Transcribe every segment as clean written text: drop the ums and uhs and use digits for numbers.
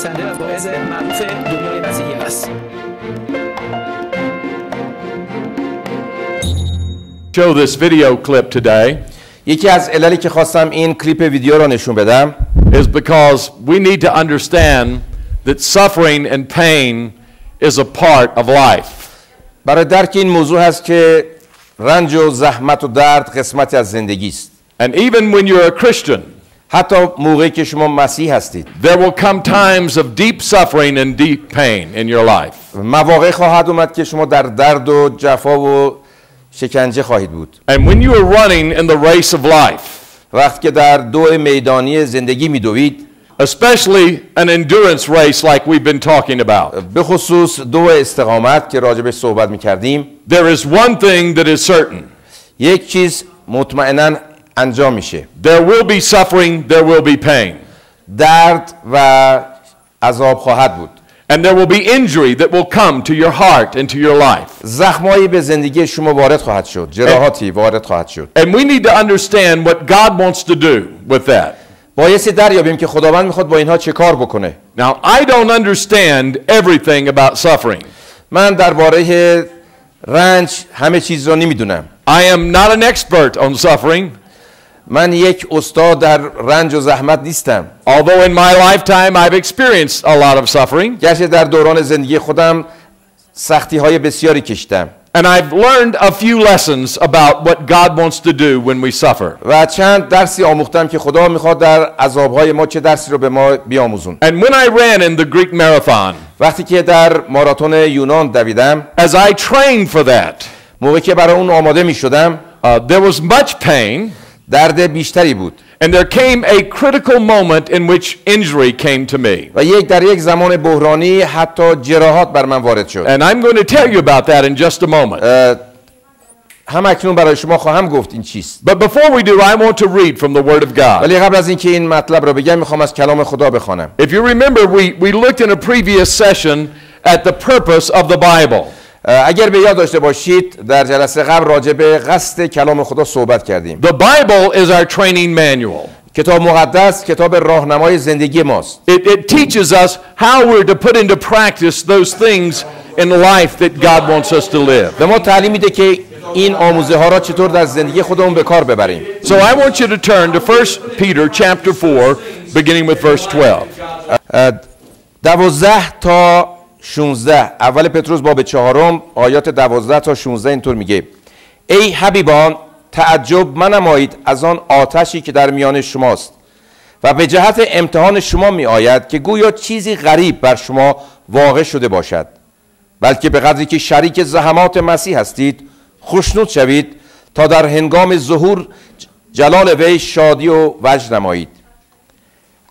نویسنده از واعظ معروف دنیای مسیحی است. Show this video clip today یکی از عللی که خواستم این کلیپ ویدیو را نشون بدم is because we need to understand that suffering and pain is a part of life. برای درک این موضوع هست که رنج و زحمت و درد قسمتی از زندگی است. And even when you're a Christian, حتی موقعی که شما مسیح هستید there will come times of deep suffering and deep pain in your life. مواقع خواهد اومد که شما در درد و جفا و شکنجه خواهید بود. And when you are running in the race of life, وقتی که در دو میدانی زندگی میدوید، especially an endurance race like we've been talking about, به خصوص دو استقامت که راجبش صحبت میکردیم، there is one thing that is certain. یک چیز مطمئناً انجام میشه. There will be suffering, there will be pain. درد و عذاب خواهد بود. And there will be injury that will come to your heart and to your life. زخمایی به زندگی شما وارد خواهد شد، جراحاتی وارد خواهد شد. And we need to understand what God wants to do with that. بایستی دریابیم که خداوند میخواد با اینها چه کار بکنه. Now, I don't understand everything about suffering. من درباره رنج همه چیز را نمیدونم. I am not an expert on suffering. من یک استاد در رنج و زحمت نیستم. Although in my lifetime I've experienced a lot of suffering. گرچه در دوران زندگی خودم سختی‌های بسیاری کشیدم. And I've learned a few lessons about what God wants to do when we suffer. و چند درسی آموختم که خدا میخواد در عذاب‌های ما چه درسی رو به ما بیاموزون. And when I ran in the Greek marathon, وقتی که در ماراتون یونان دویدم، as I trained for that, موقعی که برای اون آماده میشدم، there was much pain. درد بیشتری بود. And there came a critical moment in which injury came to me. و در یک زمان بحرانی حتی جراحات بر من وارد شد. And I'm going to tell you about that in just a moment. هم اکنون برای شما خواهم گفت این چیست. But before we do, I want to read from the Word of God. ولی قبل از اینکه این مطلب رو بگم میخوام از کلام خدا بخوانم. If you remember, we looked in a previous session at the purpose of the Bible. اگر به یاد داشته باشید در جلسه قبل راجع به قصد کلام خدا صحبت کردیم. The Bible is our training manual. کتاب مقدس کتاب راهنمای زندگی ماست. It teaches us how we're to put into practice those things in life that God wants us to live. به ما تعلیم میده که این آموزه ها را چطور در زندگی خودمون به کار ببریم. So I want you to turn to 1 Peter chapter 4 beginning with verse 12. 12 تا 16 اول پتروس باب 4 آیات 12 تا 16 اینطور میگه: ای حبیبان تعجب منمایید از آن آتشی که در میان شماست و به جهت امتحان شما می آید که گویا چیزی غریب بر شما واقع شده باشد، بلکه به قدری که شریک زحمات مسیح هستید خوشنود شوید تا در هنگام ظهور جلال وی شادی و وجد نمایید.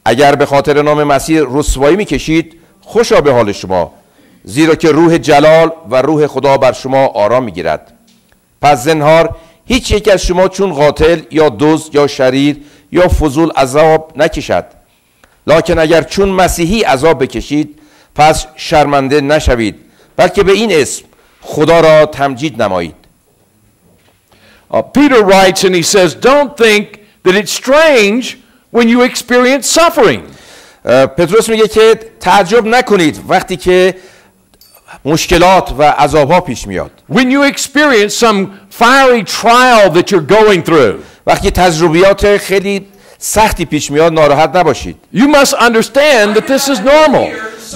اگر به خاطر نام مسیح رسوایی می کشید خوشا به حال شما، زیرا که روح جلال و روح خدا بر شما آرام میگیرد. پس زنهار هیچ یک از شما چون قاتل یا دزد یا شریر یا فضول عذاب نکشد، لکن اگر چون مسیحی عذاب بکشید پس شرمنده نشوید، بلکه به این اسم خدا را تمجید نمایید. Peter writes and he says, don't think that it's strange when you experience suffering. پتروس میگه که تعجب نکنید وقتی که مشکلات و عذاب‌ها پیش میاد. When you experience some fiery trial that you're going through. وقتی تجربیات خیلی سختی پیش میاد ناراحت نباشید. You must understand that this is normal.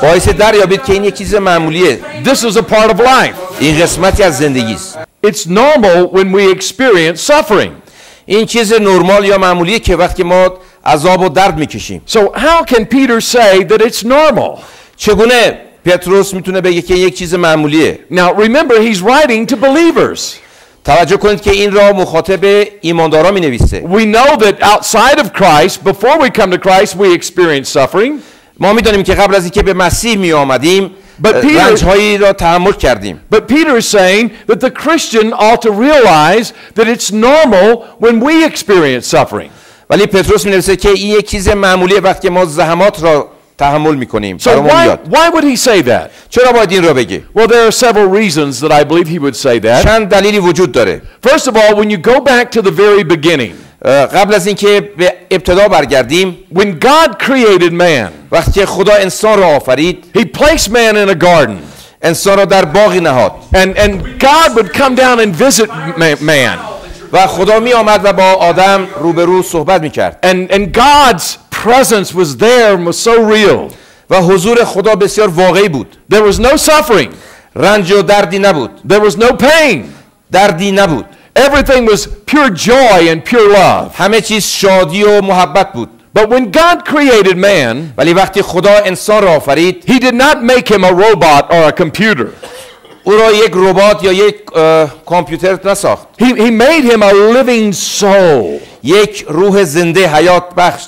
باعث دریابید که این یک چیز معمولیه. This is a part of life. این قسمتی از زندگی است. It's normal when we experience suffering. این چیز نرمال یا معمولیه که وقتی ما عذاب و درد میکشیم. So how can Peter say that it's normal? چگونه پتروس میتونه بگه که یک چیز معمولیه؟ Now remember he's writing to believers. توجه کنید که این را مخاطب ایمانداران مینویسه. We know that outside of Christ, before we come to Christ, we experience suffering. ما میدونیم که قبل از اینکه به مسیح می آمدیم رنج‌هایی را تحمل کردیم. But Peter is saying that the Christian ought to realize that it's normal when we experience suffering. ولی پتروس می‌نویسه که این یک چیز معمولیه وقتی ما زحمات را تحمل می‌کنیم. So why would he say that? چرا باید این را بگه؟ Well, there are several reasons that I believe he would say that. چند دلیلی وجود داره. First of all, when you go back to the very beginning, قبل از اینکه به ابتدا برگردیم، when God created man, وقتی خدا انسان را آفرید He placed man in a garden. انسان را در باغی نهاد And God would come down and visit man. و خدا می آمد و با آدم روبرو صحبت می کرد And God's presence was there and was so real. و حضور خدا بسیار واقعی بود. There was no suffering. رنج و دردی نبود. There was no pain. دردی نبود. Everything was pure joy and pure love. همه چیز شادی و محبت بود. But when God created man, ولی وقتی خدا انسان را آفرید He did not make him a robot or a computer. او را یک ربات یا یک کامپیوتر نساخت. He made him a living soul. یک روح زنده حیات بخش.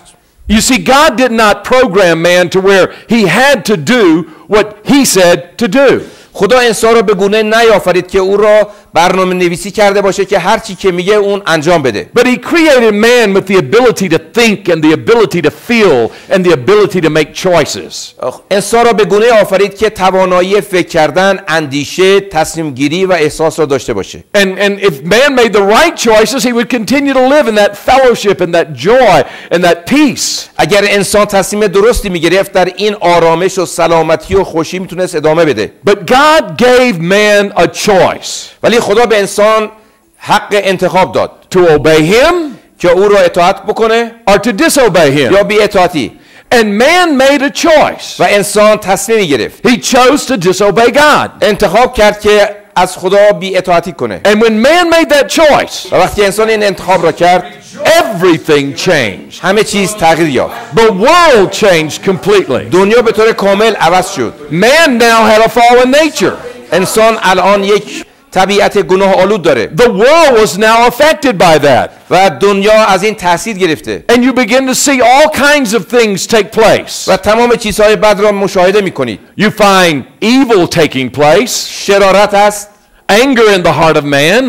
You see, God did not program man to where he had to do what he said to do. خدا انسان را به گونه نیافرید که او را برنامه نویسی کرده باشه که هر چی که میگه اون انجام بده. But he created man with the ability to think and the ability to feel and the ability to make choices. انسان را به گونه آفرید که توانایی فکر کردن، اندیشه، تصمیم گیری و احساس را داشته باشه. And if man made the right choices, he would continue to live in that fellowship and that joy and that peace. اگر انسان تصمیم درستی میگرفت در این آرامش و سلامتی و خوشی میتونست ادامه بده. But God gave man a choice. ولی خدا به انسان حق انتخاب داد. To obey him که او را اطاعت بکنه or to disobey him. یا بی اطاعتی. And man made a choice. و انسان تصمیمی گرفت. He chose to disobey God. انتخاب کرد که از خدا بی اطاعتی کنه. And when man made that choice, و وقتی انسان این انتخاب را کرد everything changed. همه چیز تغییر یافت. The world changed completely. دنیا به طور کامل عوض شد. Man now had a fallen nature. انسان الان یک طبیعت گناه آلود داره. The world was now affected by that. و دنیا از این تاثیر گرفته. And you begin to see all kinds of things take place. و تمام چیزهای بد را مشاهده می‌کنید. You find evil taking place, شرارت است، anger in the heart of man,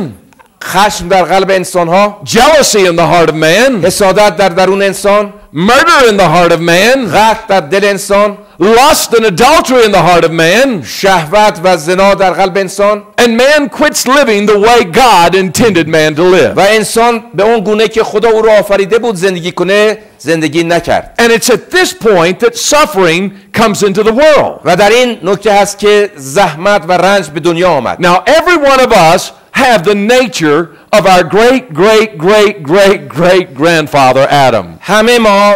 خشم در قلب انسان‌ها، jealousy in the heart of man, حسادت در درون انسان، murder in the heart of man, قتل در دل انسان، lust and adultery in the heart of man, شهوت و زنا در قلب انسان. and man quits living the way God intended man to live. و انسان به اون گونه که خدا او را آفریده بود زندگی کنه زندگی نکرد. And it's at this point that suffering comes into the world. و در این نکته هست که زحمت و رنج به دنیا آمد. Now every one of us have the nature of our great great great great great grandfather Adam. همه ما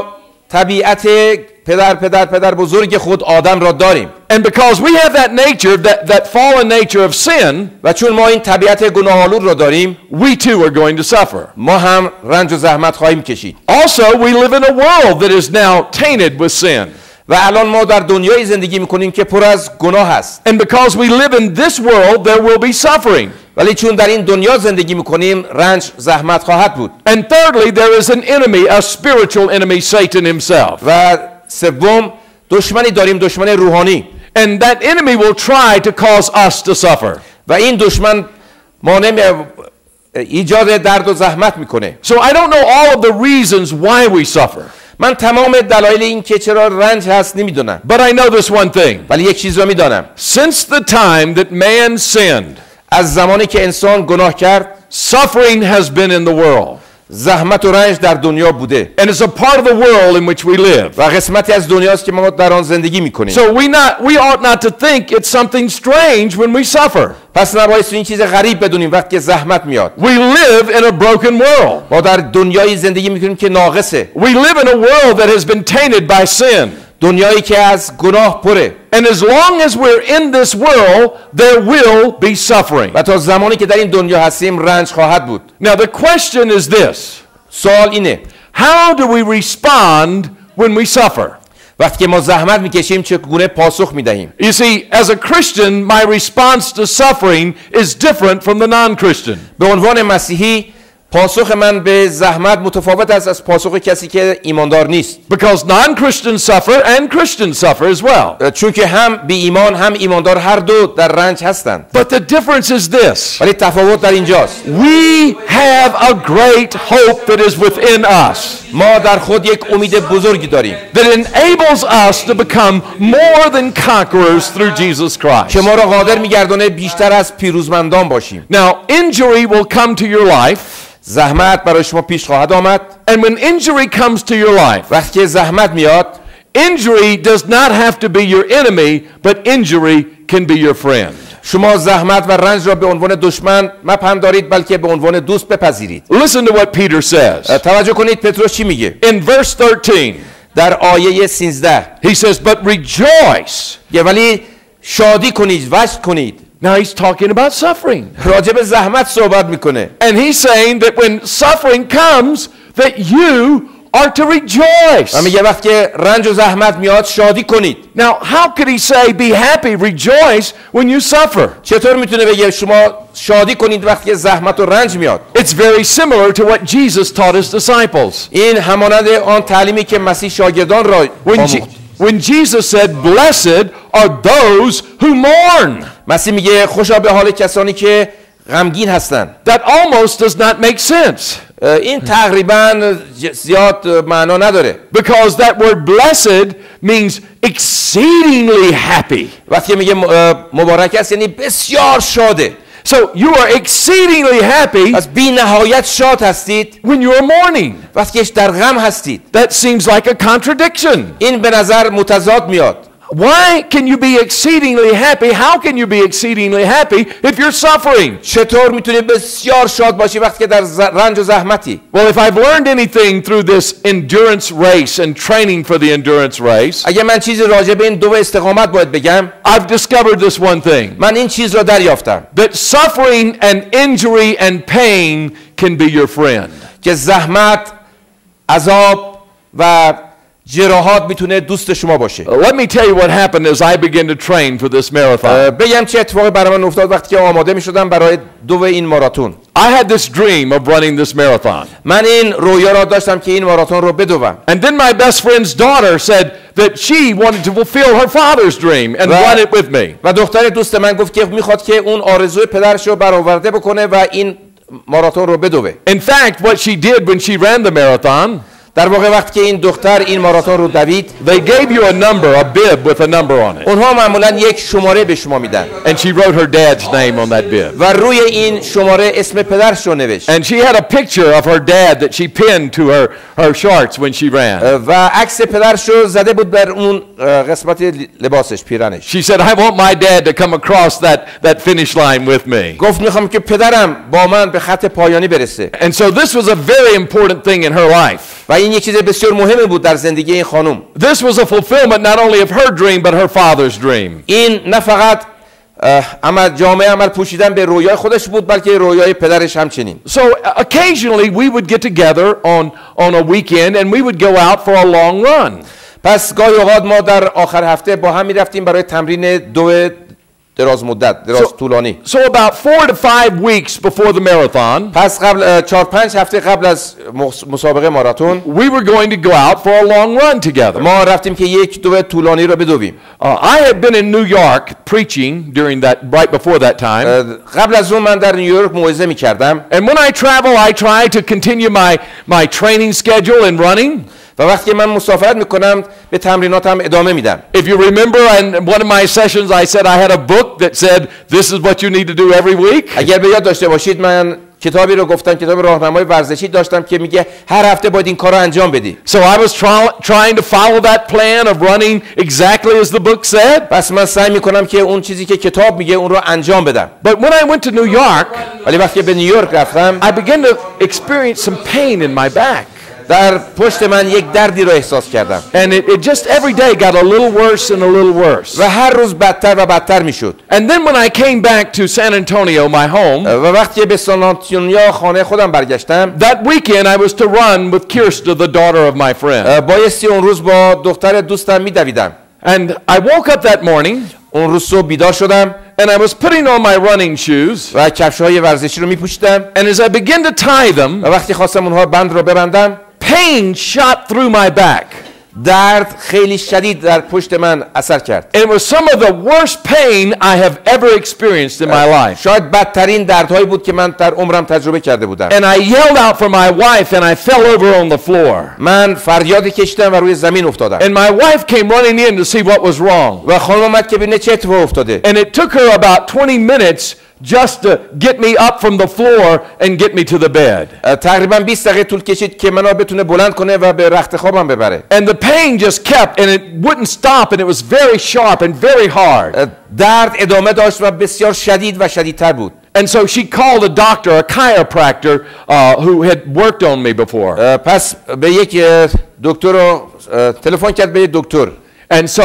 طبیعت پدر بزرگ خود آدم را داریم. And because we have that nature, that fallen nature of sin, و چون ما این طبیعت گناه‌آلود را داریم we too are going to suffer. ما هم رنج و زحمت خواهیم کشید. Also, we live in a world that is now tainted with sin. و الان ما در دنیایی زندگی می‌کنیم که پر از گناه است. And because we live in this world, there will be suffering. ولی چون در این دنیا زندگی می‌کنیم رنج زحمت خواهد بود. And thirdly, there is an enemy, a spiritual enemy, Satan himself. و سوم دشمنی داریم، دشمن روحانی. And that enemy will try to cause us to suffer. و این دشمن مانع ایجاد درد و زحمت میکنه. So I don't know all of the reasons why we suffer. من تمام دلایل این که چرا رنج هست نمیدونم. But I know this one thing. ولی یک چیز رو میدانم. Since the time that man sinned, از زمانی که انسان گناه کرد suffering has been in the world. زحمت و رنج در دنیا بوده. And it's a part of the world in which we live. و قسمتی از دنیاست که ما در آن زندگی میکنیم. So we ought not to think it's something strange when we suffer. پس نباید این چیز غریب بدونیم وقتی زحمت میاد. We live in a broken world. ما در دنیایی زندگی میکنیم که ناقصه. We live in a world that has been tainted by sin. دنیایی که از گناه پره. And as long as we're in this world, there will be suffering. و تا زمانی که در این دنیا هستیم رنج خواهد بود. Now the question is this. سوال اینه. How do we respond when we suffer? وقتی که ما زحمت میکشیم چگونه پاسخ میدهیم؟ You see, as a Christian, my response to suffering is different from the non-Christian. به عنوان مسیحی پاسخ من به زحمت متفاوت است از پاسخ کسی که ایماندار نیست. Because non-Christians suffer and Christians suffer as well. چون که هم بی ایمان هم ایماندار هر دو در رنج هستند. But the difference is this. ولی تفاوت در اینجاست. We have a great hope that is within us. ما در خود یک امید بزرگی داریم. That enables us to become more than conquerors through Jesus Christ. که ما را قادر می‌گردونه بیشتر از پیروزمندان باشیم. Now, injury will come to your life. زحمت برای شما پیش خواهد آمد. And when injury comes to your life, وقتی زحمت میاد Injury does not have to be your enemy, but injury can be your friend. شما زحمت و رنج را به عنوان دشمن مپندارید بلکه به عنوان دوست بپذیرید. Listen to what Peter says. توجه کنید پتروس چی میگه. In verse 13, در آیه 13 he says, but rejoice. ولی شادی کنید، وجد کنید. Now he's talking about suffering. راجع به زحمت صحبت میکنه. And he's saying that when suffering comes, that you are to rejoice. و میگه وقتی که رنج و زحمت میاد شادی کنید. Now, how could he say be happy, rejoice when you suffer? چطور میتونه بگه شما شادی کنید وقتی زحمت و رنج میاد؟ It's very similar to what Jesus taught his disciples. این همانند آن تعلیمی که مسیح شاگردان را آموخت. When Jesus said, blessed are those who mourn. مسیح میگه خوشا به حال کسانی که غمگین هستند. That almost does not make sense. این تقریبا زیاد معنا نداره. Because that word blessed means exceedingly happy. وقتی میگه مبارک است یعنی بسیار شاده. So you are exceedingly happy از بی نهایت شاد هستید when you are mourning. وقتی که در غم هستید. That seems like a contradiction. این به نظر متضاد میاد. Why can you be exceedingly happy? How can you be exceedingly happy if you're suffering? چطور میتونی بسیار شاد باشی وقتی که در رنج و زحمتی؟ Well, if I've learned anything through this endurance race and training for the endurance race, اگه من چیزی راجع به این دو استقامت باید بگم، I've discovered this one thing. من این چیز را دریافتم. That suffering and injury and pain can be your friend. که زحمت، عذاب و جراحات میتونه دوست شما باشه. Let me tell you what happened as I began to train for this marathon. بگم چه اتفاقی برای من افتاد وقتی که آماده میشدم برای دو این ماراتون. I had this dream of running this marathon. من این رویا را داشتم که این ماراتون رو بدوم. And then my best friend's daughter said that she wanted to fulfill her father's dream and run it with me. و دختر دوست من گفت که میخواد که اون آرزوی پدرش رو برآورده بکنه و این ماراتون رو بدوه. In fact, what she did when she ran the marathon, در واقع وقتی که این دختر این ماراتون رو دوید، they gave you a number, a bib with a number on it. اونها معمولا یک شماره به شما میدن. And she wrote her dad's name on that bib. و روی این شماره اسم پدرش رو نوشت. And she had a picture of her dad that she pinned to her shorts when she ran. و عکس پدرش رو زده بود بر اون قسمت لباسش، پیرنش. She said, I want my dad to come across that finish line with me. گفت میخوام که پدرم با من به خط پایانی برسه. And so this was a very important thing in her life. و این یک چیز بسیار مهمی بود در زندگی این خانم. This was a fulfillment not only of her dream but her father's dream. این نه فقط عمل پوشیدن به رویای خودش بود بلکه رویای پدرش همچنین. So occasionally we would get together on a weekend and we would go out for a long run. پس گاهی اوقات ما در آخر هفته با هم می‌رفتیم برای تمرین دو دراز طولانی. So about 4 to 5 weeks before the marathon, پس قبل 4-5 هفته قبل از مسابقه ماراتون we were going to go out for a long run together. ما رفتیم که یک دو طولانی رو بدویم. I had been in New York preaching during that right before that time. قبل از اون من در نیویورک موعظه می‌کردم. And when I travel, I try to continue my training schedule in running. و وقتی من مسافرت میکنم به تمریناتم ادامه میدم. If you remember in one of my sessions I said I had a book that said this is what you need to do every week. اگر به یاد داشته باشید من کتابی رو گفتم، کتاب راهنمای ورزشی داشتم که میگه هر هفته باید این کارو انجام بدی. So I was trying to follow that plan of running exactly as the book said. پس من سعی میکنم که اون چیزی که کتاب میگه اون رو انجام بدم. But when I went to New York, ولی وقتی به نیویورک رفتم I began to experience some pain in my back. در پشت من یک دردی رو احساس کردم. And it just every day got a little worse and a little worse. و هر روز بدتر و بدتر میشد. And then when I came back to San Antonio, my home, و وقتی به سان آنتونیو خانه خودم برگشتم، that weekend I was to run with Kirsta, the daughter of my friend. بایستی اون روز با دختر دوستم میدویدم. And I woke up that morning. اون روز صبح بیدار شدم. And I was putting on my running shoes. و کفش‌های ورزشی رو میپوشیدم. And as I began to tie them, و وقتی خواستم اونها بند رو ببندم، pain shot through my back. درد خیلی شدید در پشت من اثر کرد. It was some of the worst pain I have ever experienced in my life. شاید بدترین دردهایی بود که من در عمرم تجربه کرده بودم. And I yelled out for my wife and I fell over on the floor. من فریاد کشیدم و روی زمین افتادم. And my wife came running in to see what was wrong. و خانم اومد که ببینه چه اتفاقی افتاده. And it took her about 20 minutes just to get me up from the floor and get me to the bed. تقریبا 20 دقیقه طول کشید که منو بتونه بلند کنه و به رخت خوابم ببره. And the pain just kept and it wouldn't stop and it was very sharp and very hard. درد ادامه داشت و بسیار شدید و شدیدتر بود. And so she called a doctor, a chiropractor, who had worked on me before. پس به یک دکتر رو تلفن کرد به یک دکتر. And so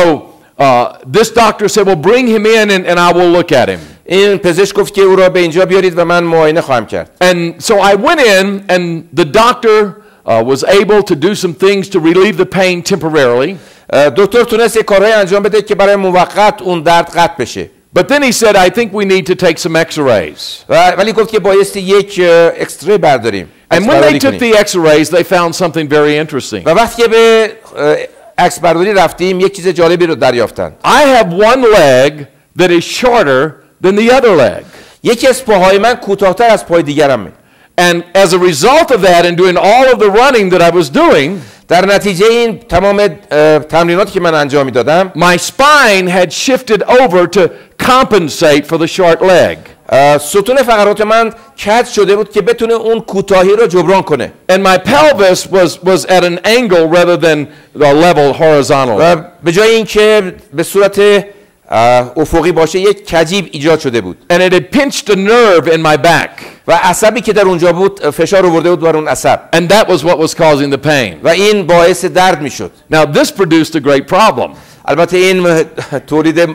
this doctor said, well, bring him in and I will look at him. این پزشک گفت که او را به اینجا بیارید و من معاینه خواهم کرد. And so I went in and the doctor was able to do some things to relieve the pain temporarily. دکتر تونست کارهای انجام بده که برای موقت اون درد قطع بشه. But then he said, I think we need to take some x-rays. ولی گفت که بایستی یک اکسری برداریم. And when they took the x-rays, they found something very interesting. و وقتی که به عکس برداری رفتیم یک چیز جالبی رو دریافتن. I have one leg that is shorter than the other leg. یکی از پاهای من کوتاه‌تر از پای دیگرمه. And as a result of that and doing all of the running that I was doing, در نتیجه این تمام تمریناتی که من انجام میدادم my spine had shifted over to compensate for the short leg. ستون فقرات من کج شده بود که بتونه اون کوتاهی رو جبران کنه. And my pelvis was at an angle rather than the level horizontal. و به جای اینکه به صورت افقی باشه یک کجیب ایجاد شده بود. And it had pinched a nerve in my back. و عصبی که در اونجا بود فشار آورده بود بر اون عصب. And that was what was causing the pain. و این باعث درد میشد. Now this produced a great problem. البته این تولید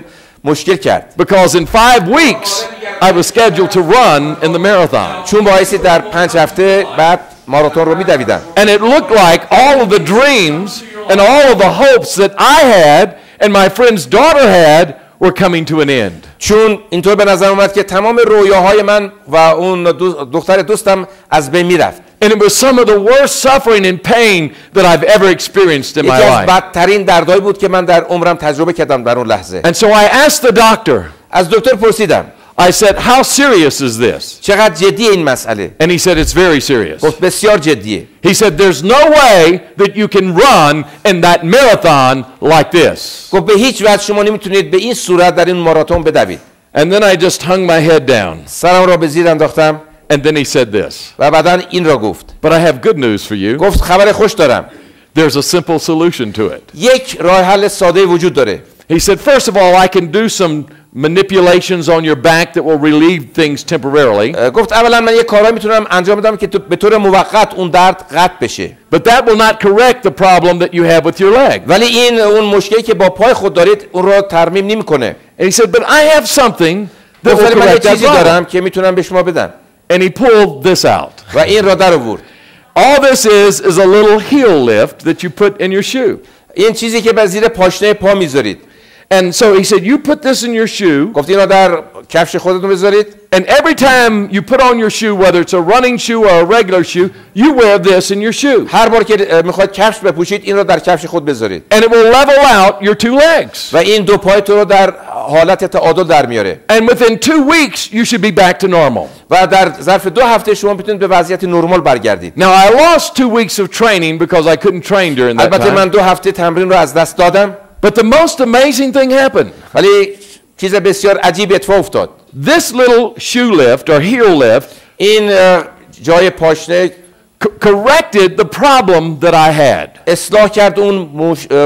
مشکل کرد. Because in 5 weeks I was scheduled to run in the marathon. چون باعث در 5 هفته بعد ماراتون رو میدویدم. And it looked like all of the dreams and all of the hopes that I had and my friend's daughter had were coming to an end. چون اینطور به نظر اومد که تمام رویاهای من و اون دختر دوستم از بین میرفت. And it was some of the worst suffering and pain that I've ever experienced in my یکی از life. بدترین دردهایی بود که من در عمرم تجربه کردم در اون لحظه. And so I asked the doctor. از دکتر پرسیدم. I said, how serious is this? چقدر جدی این مسئله؟ And he said, it's very serious. گفت بسیار جدیه. He said, there's no way that you can run in that marathon like this. گفت به هیچ وجه شما نمیتونید به این صورت در این ماراتون بدوید. And then I just hung my head down. سرم را به زیر انداختم. And then he said this. و بعداً این را گفت. But I have good news for you. گفت خبر خوش دارم. There's a simple solution to it. یک راه حل ساده وجود داره. He said, first of all, I can do some manipulations on your back that will relieve things temporarily. گفت اولا من یک کارایی میتونم انجام بدم که به طور موقت اون درد قطع بشه. But that will not correct the problem that you have with your leg. ولی این اون مشکلی که با پای خود دارید اون رو ترمیم نمیکنه. And he said, but I have something that will گفت من یک correct that چیزی دارم problem. که میتونم به شما بدم. And he pulled this out. و این را در آورد. All this is a little heel lift that you put in your shoe. این چیزی که به زیر پاشنه پا میذارید. And so he said, you put this in your shoe. گفت اینو در کفش خودتون بذارید. And every time you put on your shoe, whether it's a running shoe or a regular shoe, you wear this in your shoe. هر بار که میخواید کفش بپوشید این رو در کفش خود بذارید. And it will level out your two legs. و این دو پای تو رو در حالت تعادل در میاره. And within 2 weeks, you should be back to normal. و در ظرف 2 هفته شما میتونید به وضعیت نرمال برگردید. Now, I lost 2 weeks of training because I couldn't train during that البته من time. 2 هفته تمرین رو از دست دادم. But the most amazing thing happened. ولی چیز بسیار عجیبی اتفاق افتاد. This little shoe lift or heel lift این جای پاشنه corrected the problem that I had. اصلاح کرد اون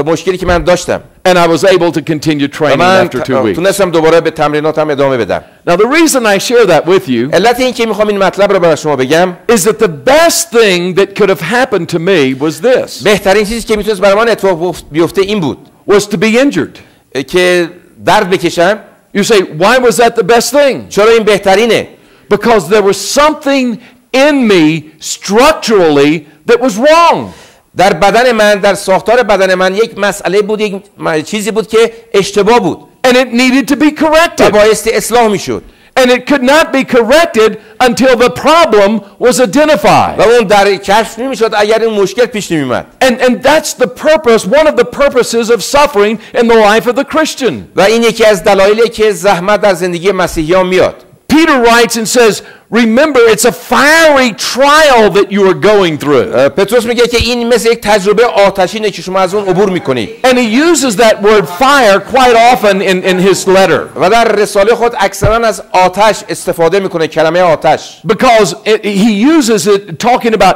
مشکلی که من داشتم. And I was able to continue training من after 2 weeks. تونستم دوباره به تمریناتم ادامه بدم. Now, the reason I share that with you علت این که میخوام این مطلب رو برای شما بگم is that the best thing that could have happened to me was this, بهترین چیزی که میتونست برای من اتفاق بیفته این بود was to be injured. که درد بکشم. You say, why was that the best thing? چرا این بهترینه؟ Because there was something in me structurally that was wrong. در بدن من، در ساختار بدن من یک مسئله بود، یک چیزی بود که اشتباه بود. And it needed to be و corrected. بایستی اصلاح میشد. And it could not be corrected until the problem was identified. و اون در کشف نمیشد اگر این مشکل پیش نمیومد. And that's the purpose, one of the purposes of suffering in the life of the Christian. و این یکی از دلایلی که زحمت در زندگی مسیحیان میاد. Peter writes and says, remember it's a fiery trial that you are going through. پتروس میگه که این مثل یک تجربه آتشینه که شما از اون عبور میکنید. And he uses that word fire quite often in his letter. و در رساله خود اکثرا از آتش استفاده میکنه، کلمه آتش. Because he uses it talking about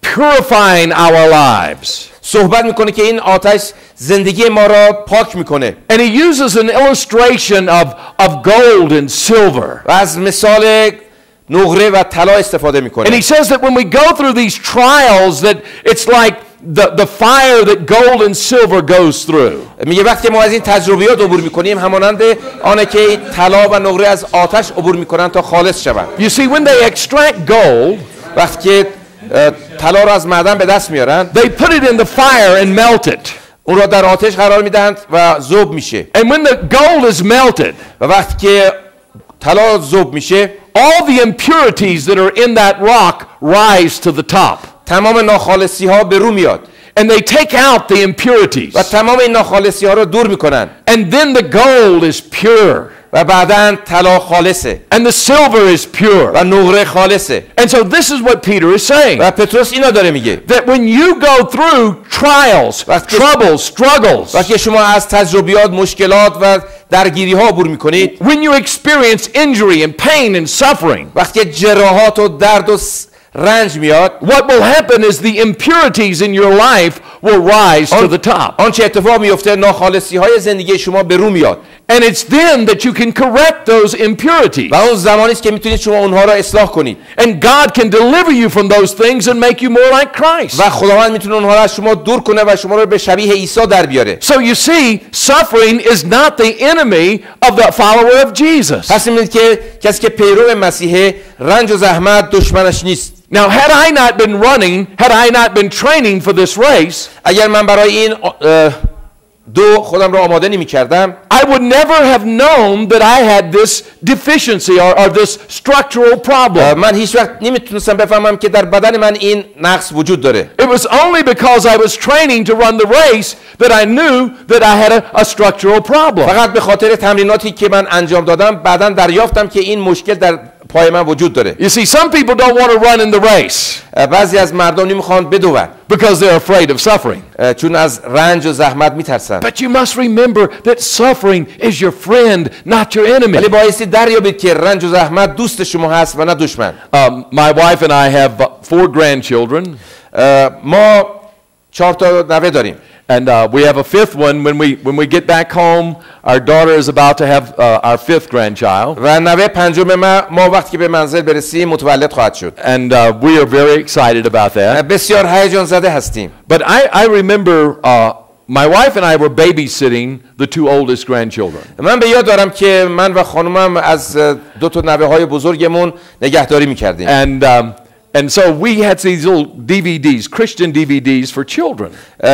purifying our lives. صحبت میکنه که این آتش زندگی ما را پاک میکنه. And he uses an illustration of gold and silver. و از مثال نقره و طلا استفاده میکنه. And he says that when we go through these trials that it's like the fire that gold and silver goes through. میگه وقتی ما از این تجربیات عبور میکنیم همانند آنه که طلا و نقره از آتش عبور میکنن تا خالص شوند. You see, when they extract gold, وقتی که طلا را از معدن به دست میارن، they put it in the fire and melt it. اون را در آتش قرار میدهند و ذوب میشه. And when the gold is melted, و وقتی که طلا ذوب میشه، all the impurities that are in that rock rise to the top. تمام ناخالصی ها به رو میاد. And they take out the impurities. و تمام این ناخالصی ها را دور میکنن. And then the gold is pure. و بعداً طلا خالصه. And the silver is pure. و نقره خالصه. And so this is what Peter is saying. و پتروس اینا داره میگه. That when you go through trials, troubles, struggles, وقتی شما از تجربیات، مشکلات و درگیری ها عبور میکنید، when you experience injury and pain and suffering, وقتی جراحات و درد و رنج میاد، what will happen is the impurities in your life will rise to the top. آنچه اتفاق میفته ناخالصی های زندگی شما به رو میاد. And it's then that you can correct those impurities. و اون زمانی است که میتونید شما اونها را اصلاح کنید. And God can deliver you from those things and make you more like Christ. و خداوند میتونه اونها را از شما دور کنه و شما را به شبیه عیسی در بیاره. So you see, suffering is not the enemy of the follower of Jesus. پس می‌بینید که کسی که پیرو مسیحه، رنج و زحمت دشمنش نیست. Now, had I not been running, had I not been training for this race, اگر من برای این دو خودم را آماده نمی‌کردم، I would never have known that I had this deficiency or this structural problem. من هیچ وقت نمیتونستم بفهمم که در بدن من این نقص وجود داره. It was only because I was training to run the race that I knew that I had a structural problem. فقط به خاطر تمریناتی که من انجام دادم بعداً دریافتم که این مشکل در پای من وجود داره. You see, some people don't want to run in the race بعضی از مردم نمیخوان بدوند because they're afraid of suffering. چون از رنج و زحمت میترسن. But you must remember that suffering is your friend, not your enemy. ولی بایستی دریابید که رنج و زحمت دوست شما هست و نه دشمن. My wife and I have 4 grandchildren. ما 4 تا نوه داریم. And we have a 5th one. When we get back home, our daughter is about to have our 5th grandchild. و نوه پنجم ما وقتی که به منزل برسیم متولد خواهد شد. And we are very excited about that. بسیار هیجان زده هستیم. But I remember my wife and I were babysitting the 2 oldest grandchildren. من به یاد دارم که من و خانومم از 2 تا نوه های بزرگمون نگهداری می‌کردیم. And so we had these little DVDs, Christian DVDs for children.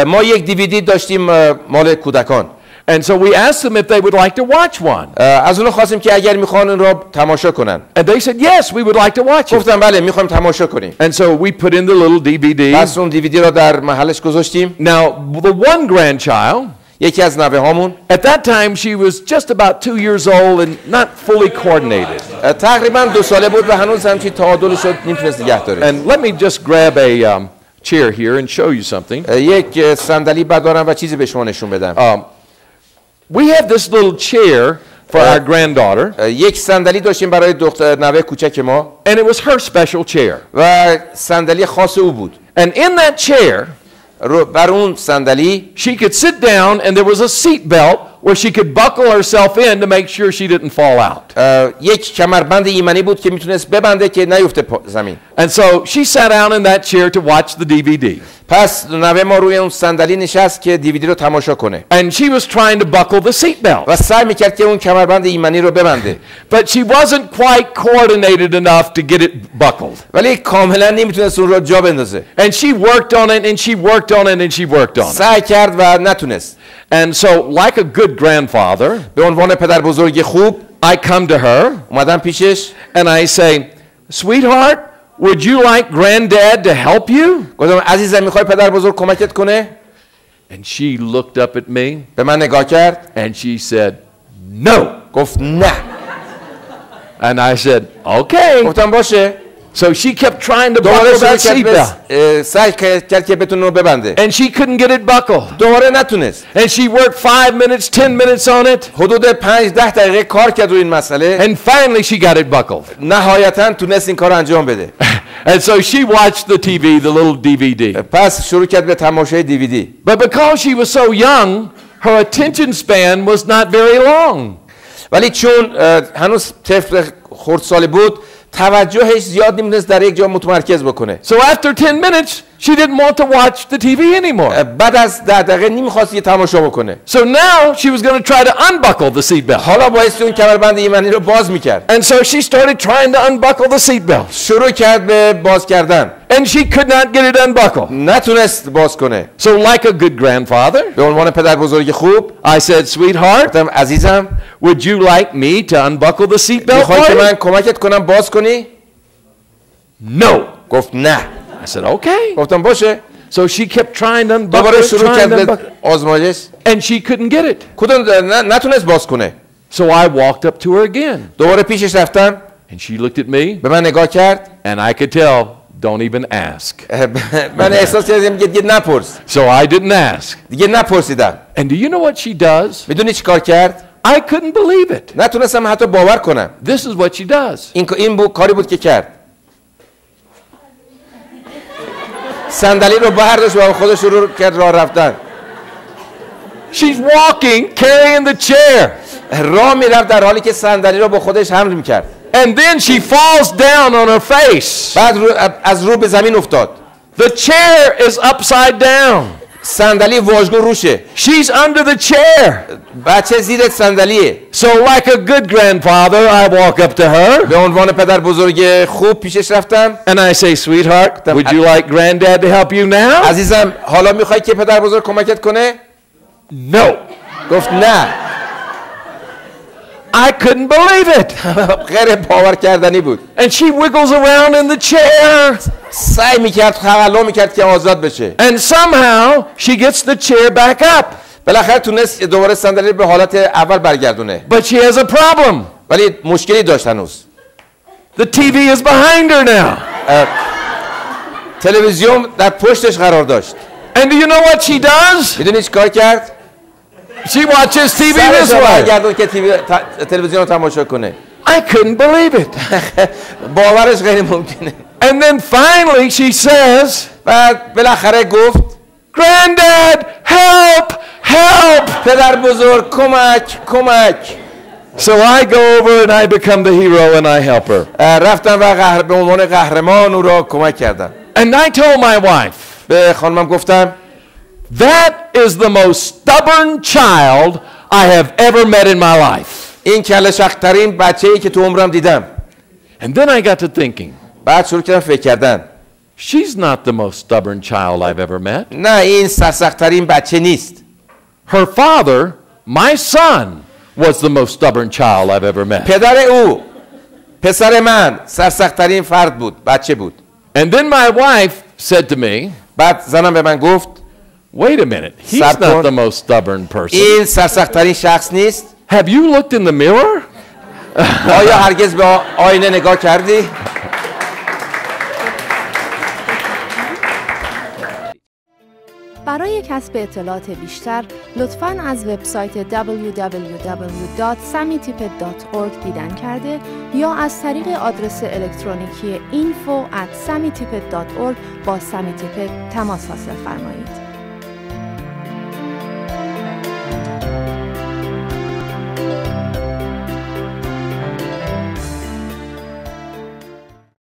ما یک DVD داشتیم مال کودکان. And so we asked them if they would like to watch one. از اونها خواستیم که اگر میخوان اون را تماشا کنن. And they said yes, we would like to watch it. گفتم بله میخوایم تماشا کنیم. And so we put in the little DVD. پس اون DVD را در محلش گذاشتیم. Now the one grandchild, یکی از نوه هامون at that time she was just about 2 years old and not fully coordinated. تقریبا 2 ساله بود و هنوز هم چیز تعادلش رو نمیتونست نگه داره. And let me just grab a chair here and show you something. یک صندلی بردارم و چیزی به شما نشون بدم. We have this little chair for our granddaughter. یک صندلی داشتیم برای دختر نوه کوچک ما. And it was her special chair. و صندلی خاص او بود. And in that chair, بر اون صندلی she could sit down and there was a seat belt where she could buckle herself in to make sure she didn't fall out. یک کمربند ایمنی بود که میتونست ببنده که نیفته زمین. And so she sat down in that chair to watch the DVD. پس نوه ما روی اون صندلی نشست که دیویدی رو تماشا کنه. And she was trying to buckle the seat belt. و سعی میکرد که اون کمربند ایمنی رو ببنده. But she wasn't quite coordinated enough to get it buckled. ولی کاملا نمیتونست اون رو جا بندازه. And she worked on it and she worked on it and she worked on it. سعی کرد و نتونست. And so like a good grandfather, به عنوان پدر بزرگ خوب I come to her اومدم پیشش and I say, "Sweetheart, would you like granddad to help you?" گفتم عزیزم میخوای پدر بزرگ کمکت کنه؟ And she looked up at me به من نگاه کرد and she said, "No." گفت نه. And I said, okay. گفتم باشه. So she kept trying to دوباره buckle that شروع seatbelt. کرد سعی کرد که بتونه ببنده. And she couldn't get it buckled. دوباره نتونست. And she worked 5 minutes, 10 minutes on it. حدود 5-10 دقیقه کار کرد روی این مسئله. And finally she got it buckled. نهایتاً تونست این کار انجام بده. And so she watched the TV, the little DVD. پس شروع کرد به تماشای DVD. But because she was so young, her attention span was not very long. ولی چون هنوز طفل خردسالی بود توجهش زیاد نمی‌تونست در یک جا متمرکز بکنه. So after 10 minutes, she didn't want to watch the TV anymore. بعد از 10 دقیقه نمی‌خواست یه تماشا بکنه. So now she was going to try to unbuckle the seatbelt. حالا باعث اون کمربند ایمنی رو باز می‌کرد. And so she started trying to unbuckle the seatbelt. شروع کرد به باز کردن. And she could not get it unbuckled. نتونست باز کنه. So like a good grandfather, به عنوان پدر بزرگ خوب I said, sweetheart, گفتم عزیزم would you like me to unbuckle the seatbelt می‌خوای for که you? من کمکت کنم باز کنی؟ No. گفت نه. I said, okay. گفتم باشه. So she kept trying to unbuckle دوباره it, شروع trying کرد to به unbuckle آزمایش. it. And she couldn't get it. کدوم نتونست باز کنه. So I walked up to her again. دوباره پیشش رفتم. And she looked at me, به من نگاه کرد. and I could tell, don't even ask. من احساس کردم دیگه نپرس. So I didn't ask. دیگه نپرسیدم. And do you know what she does? میدونی چی کار کرد؟ I couldn't believe it. نتونستم حتی باور کنم. This is what she does. این کاری بود که کرد. صندلی رو برداشت و خودش شروع کرد راه رفتن. She's walking, carrying the chair. راه میرفت در حالی که صندلی رو با خودش حمل میکرد. And then she falls down on her face. بعد از رو به زمین افتاد. The chair is upside down. صندلی واژگون روشه. She's under the chair. بچه زیر صندلیه. So like a good grandfather, I walk up to her. به عنوان پدر بزرگ خوب پیشش رفتم. And I say, sweetheart, would you like granddad to help you now? عزیزم حالا میخوای که پدر بزرگ کمکت کنه؟ No. گفت نه. I couldn't believe it. غیر باور کردنی بود. And she wiggles around in the chair. سعی میکرد تقلا میکرد که آزاد بشه. And somehow she gets the chair back up. بالاخره تونست دوباره صندلی به حالت اول برگردونه. But she has a problem. ولی مشکلی داشت هنوز. The TV is behind her now. تلویزیون در پشتش قرار داشت. And do you know what she does? میدونی چی کار کرد؟ She watches TV سرش this رو way. برگردون که تلویزیون رو تماشا کنه. I couldn't believe it. باورش غیر ممکنه. And then finally she says, بعد بالاخره گفت Granddad, help, help. پدر بزرگ کمک. So I go over and I become the hero and I help her. رفتم و به عنوان قهرمان او را کمک کردم. And I told my wife, به خانمم گفتم that is the most stubborn child I have ever met in my life. این کله شق‌ترین بچه‌ای که تو عمرم دیدم. And then I got to thinking, بعد شروع کردم فکر کردن. she's not the most stubborn child I've ever met. نه این سرسخت‌ترین بچه نیست. Her father, my son, was the most stubborn child I've ever met. پدر او پسر من سرسخت‌ترین فرد بود، بچه بود. And then my wife said to me, بعد زنم به من گفت wait a minute, he's not the most stubborn person. این سرسخت‌ترین شخص نیست. Have you looked in the mirror? آیا هرگز به آینه نگاه کردی؟ برای کسب اطلاعات بیشتر لطفاً از وبسایت www.samitipet.org دیدن کرده یا از طریق آدرس الکترونیکی info@samitipet.org با سمی تیپت تماس حاصل فرمایید.